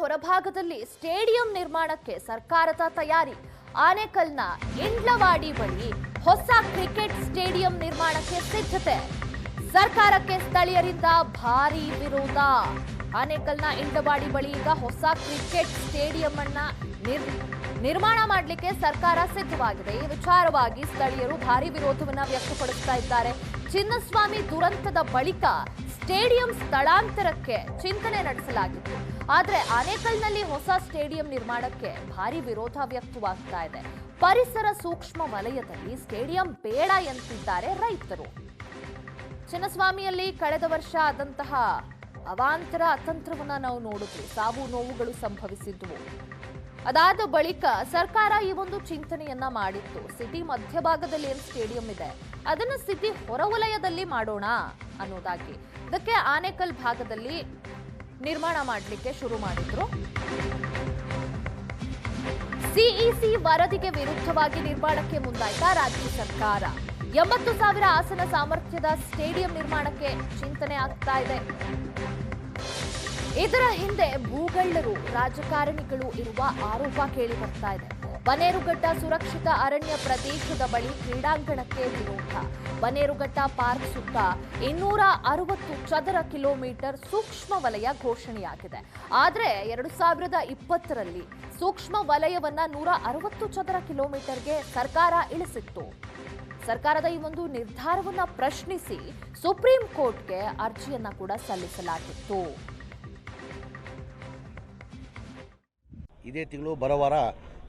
ಹೊರಭಾಗದಲ್ಲಿ ಸ್ಟೇಡಿಯಂ ನಿರ್ಮಾಣಕ್ಕೆ ಸರ್ಕಾರದ ತಯಾರಿ. ಆನೇಕಲ್ನ ಇಂಡ್ಲವಾಡಿ ಬಳಿ ಹೊಸ ಕ್ರಿಕೆಟ್ ಸ್ಟೇಡಿಯಂ ನಿರ್ಮಾಣಕ್ಕೆ ಸಿದ್ಧತೆ. ಸರ್ಕಾರಕ್ಕೆ ಸ್ಥಳೀಯರಿಂದ ಭಾರೀ ವಿರೋಧ. ಆನೇಕಲ್ನ ಇಂಡ್ಲವಾಡಿ ಬಳಿ ಈಗ ಹೊಸ ಕ್ರಿಕೆಟ್ ಸ್ಟೇಡಿಯಂ ಅನ್ನ ನಿರ್ಮಾಣ ಮಾಡಲಿಕ್ಕೆ ಸರ್ಕಾರ ಸಿದ್ಧವಾಗಿದೆ. ಈ ವಿಚಾರವಾಗಿ ಸ್ಥಳೀಯರು ಭಾರೀ ವಿರೋಧವನ್ನ ವ್ಯಕ್ತಪಡಿಸ್ತಾ ಇದ್ದಾರೆ. ಚಿನ್ನಸ್ವಾಮಿ ದುರಂತದ ಬಳಿಕ ಸ್ಟೇಡಿಯಂ ಸ್ಥಳಾಂತರಕ್ಕೆ ಚಿಂತನೆ ನಡೆಸಲಾಗಿತ್ತು. ಆದರೆ ಆನೇಕಲ್ನಲ್ಲಿ ಹೊಸ ಸ್ಟೇಡಿಯಂ ನಿರ್ಮಾಣಕ್ಕೆ ಭಾರೀ ವಿರೋಧ ವ್ಯಕ್ತವಾಗ್ತಾ ಇದೆ. ಪರಿಸರ ಸೂಕ್ಷ್ಮ ವಲಯದಲ್ಲಿ ಸ್ಟೇಡಿಯಂ ಬೇಡ ಎಂತಿದ್ದಾರೆ ರೈತರು. ಚಿನ್ನಸ್ವಾಮಿಯಲ್ಲಿ ಕಳೆದ ವರ್ಷ ಆದಂತಹ ಅವಾಂತರ ಅತಂತ್ರವನ್ನ ನಾವು ನೋಡಿದ್ವಿ. ಸಾವು ನೋವುಗಳು ಸಂಭವಿಸಿದ್ವು. ಅದಾದ ಬಳಿಕ ಸರ್ಕಾರ ಈ ಒಂದು ಚಿಂತನೆಯನ್ನ ಮಾಡಿತ್ತು. ಸಿಟಿ ಮಧ್ಯಭಾಗದಲ್ಲಿ ಏನು ಸ್ಟೇಡಿಯಂ ಇದೆ ಅದನ್ನ ಸಿಟಿ ಹೊರವಲಯದಲ್ಲಿ ಮಾಡೋಣ ಅನ್ನೋದಾಗಿ. ಇದಕ್ಕೆ ಆನೇಕಲ್ ಭಾಗದಲ್ಲಿ ನಿರ್ಮಾಣ ಮಾಡಲಿಕ್ಕೆ ಶುರು ಮಾಡಿದ್ರು. ಸಿಇಸಿ ವರದಿಗೆ ವಿರುದ್ಧವಾಗಿ ನಿರ್ಮಾಣಕ್ಕೆ ಮುಂದಾಯ್ತಾ ರಾಜ್ಯ ಸರ್ಕಾರ. 80,000 ಆಸನ ಸಾಮರ್ಥ್ಯದ ಸ್ಟೇಡಿಯಂ ನಿರ್ಮಾಣಕ್ಕೆ ಚಿಂತನೆ ಆಗ್ತಾ ಇದೆ. ಇದರ ಹಿಂದೆ ಭೂಗಳ್ಳರು ರಾಜಕಾರಣಿಗಳು ಇರುವ ಆರೋಪ ಕೇಳಿ ಬರ್ತಾ ಇದೆ. ಬನ್ನೇರುಘಟ್ಟ ಸುರಕ್ಷಿತ ಅರಣ್ಯ ಪ್ರದೇಶದ ಬಳಿ ಕ್ರೀಡಾಂಗಣಕ್ಕೆ ವಿರೋಧ. ಬನ್ನೇರುಘಟ್ಟ ಪಾರ್ಕ್ ಸುತ್ತ 260 ಚದರ ಕಿಲೋಮೀಟರ್ ಸೂಕ್ಷ್ಮ ವಲಯ ಘೋಷಣೆಯಾಗಿದೆ. ಆದರೆ 2020ರಲ್ಲಿ ಸೂಕ್ಷ್ಮ ವಲಯವನ್ನ 160 ಚದರ ಕಿಲೋಮೀಟರ್ಗೆ ಸರ್ಕಾರ ಇಳಿಸಿತ್ತು. ಸರ್ಕಾರದ ಈ ಒಂದು ನಿರ್ಧಾರವನ್ನ ಪ್ರಶ್ನಿಸಿ ಸುಪ್ರೀಂ ಕೋರ್ಟ್ಗೆ ಅರ್ಜಿಯನ್ನ ಕೂಡ ಸಲ್ಲಿಸಲಾಗಿತ್ತು. ಇದೇ ತಿಂಗಳು ಬರೋವಾರ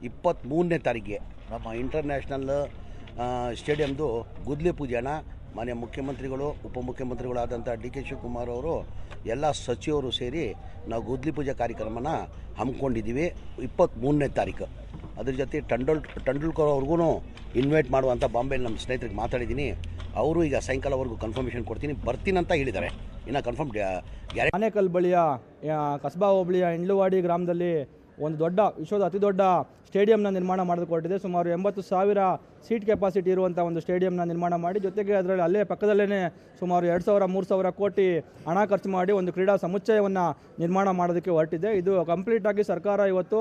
23ನೇ ತಾರೀಕಿಗೆ ನಮ್ಮ ಇಂಟರ್ನ್ಯಾಷನಲ್ ಸ್ಟೇಡಿಯಮ್ದು ಗುದ್ಲಿ ಪೂಜೆನ ಮಾನ್ಯ ಮುಖ್ಯಮಂತ್ರಿಗಳು ಉಪಮುಖ್ಯಮಂತ್ರಿಗಳಾದಂಥ ಡಿ ಕೆ ಶಿವಕುಮಾರ್ ಅವರು ಎಲ್ಲ ಸಚಿವರು ಸೇರಿ ನಾವು ಗುದ್ಲಿ ಪೂಜೆ ಕಾರ್ಯಕ್ರಮನ ಹಮ್ಮಿಕೊಂಡಿದ್ದೀವಿ 23ನೇ ತಾರೀಕು. ಅದ್ರ ಜೊತೆ ಟಂಡೂಲ್ಕರ್ ಅವ್ರಿಗೂ ಇನ್ವೈಟ್ ಮಾಡುವಂಥ ಬಾಂಬೆಯಲ್ಲಿ ನಮ್ಮ ಸ್ನೇಹಿತರಿಗೆ ಮಾತಾಡಿದ್ದೀನಿ. ಅವರು ಈಗ ಸಾಯಂಕಾಲವರೆಗೂ ಕನ್ಫರ್ಮೇಷನ್ ಕೊಡ್ತೀನಿ ಬರ್ತೀನಂತ ಹೇಳಿದ್ದಾರೆ. ಇನ್ನು ಕನ್ಫರ್ಮ್ ಗ್ಯಾರಂಟಿ. ಆನೇಕಲ್ ಬಳಿಯ ಕಸ್ಬಾ ಹೋಬಳಿಯ ಇಂಡ್ಲವಾಡಿ ಗ್ರಾಮದಲ್ಲಿ ಒಂದು ದೊಡ್ಡ ವಿಶ್ವದ ಅತಿ ದೊಡ್ಡ ಸ್ಟೇಡಿಯಂನ ನಿರ್ಮಾಣ ಮಾಡಿಕೊಟ್ಟಿದೆ. ಸುಮಾರು 80,000 ಸೀಟ್ ಕೆಪಾಸಿಟಿ ಇರುವಂಥ ಒಂದು ಸ್ಟೇಡಿಯಂನ ನಿರ್ಮಾಣ ಮಾಡಿ, ಜೊತೆಗೆ ಅದರಲ್ಲಿ ಅಲ್ಲೇ ಪಕ್ಕದಲ್ಲೇ ಸುಮಾರು 2,000-3,000 ಕೋಟಿ ಹಣ ಖರ್ಚು ಮಾಡಿ ಒಂದು ಕ್ರೀಡಾ ಸಮುಚ್ಚಯವನ್ನು ನಿರ್ಮಾಣ ಮಾಡೋದಕ್ಕೆ ಹೊರಟಿದೆ. ಇದು ಕಂಪ್ಲೀಟಾಗಿ ಸರ್ಕಾರ ಇವತ್ತು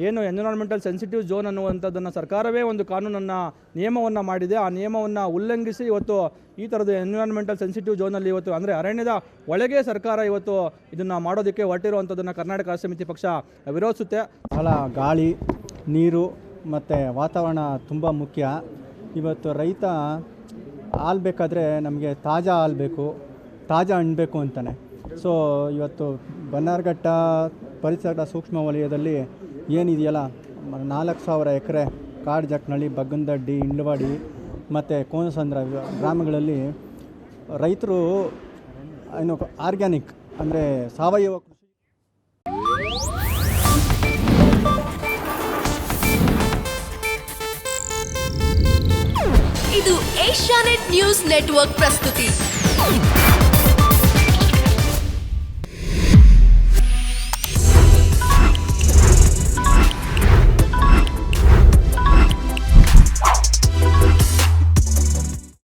ಏನು ಎನ್ವಿರಾನ್ಮೆಂಟಲ್ ಸೆನ್ಸಿಟಿವ್ ಝೋನ್ ಅನ್ನುವಂಥದ್ದನ್ನು ಸರ್ಕಾರವೇ ಒಂದು ಕಾನೂನನ್ನು ನಿಯಮವನ್ನು ಮಾಡಿದೆ. ಆ ನಿಯಮವನ್ನು ಉಲ್ಲಂಘಿಸಿ ಇವತ್ತು ಈ ಥರದ ಎನ್ವಿರಾನ್ಮೆಂಟಲ್ ಸೆನ್ಸಿಟಿವ್ ಝೋನಲ್ಲಿ ಇವತ್ತು ಅಂದರೆ ಅರಣ್ಯದ ಒಳಗೆ ಸರ್ಕಾರ ಇವತ್ತು ಇದನ್ನು ಮಾಡೋದಕ್ಕೆ ಹೊರಟಿರುವಂಥದ್ದನ್ನು ಕರ್ನಾಟಕ ರಾಷ್ಟ್ರ ಸಮಿತಿ ಪಕ್ಷ ವಿರೋಧಿಸುತ್ತೆ. ಬಹಳ ಗಾಳಿ, ನೀರು ಮತ್ತು ವಾತಾವರಣ ತುಂಬ ಮುಖ್ಯ. ಇವತ್ತು ರೈತ ಹಾಲು ಬೇಕಾದರೆ ನಮಗೆ ತಾಜಾ ಹಾಲು ಬೇಕು, ತಾಜಾ ಹಣ್ಣು ಬೇಕು ಅಂತಾನೆ. ಸೊ ಇವತ್ತು ಬನ್ನಾರ್ಘಟ್ಟ ಪರಿಸರ ಸೂಕ್ಷ್ಮ ವಲಯದಲ್ಲಿ ಏನಿದೆಯಲ್ಲ 4,000 ಎಕರೆ ಕಾಡ್ಜಕ್ನಳ್ಳಿ, ಬಗ್ಗನದಡ್ಡಿ, ಇಂಡ್ಲವಾಡಿ ಮತ್ತು ಕೋನಸಂದ್ರ ಗ್ರಾಮಗಳಲ್ಲಿ ರೈತರು ಏನು ಆರ್ಗ್ಯಾನಿಕ್ ಅಂದರೆ ಸಾವಯವ ಕೃಷಿ. ಇದು ಏಷ್ಯಾನೆಟ್ ನ್ಯೂಸ್ ನೆಟ್ವರ್ಕ್ ಪ್ರಸ್ತುತಿ.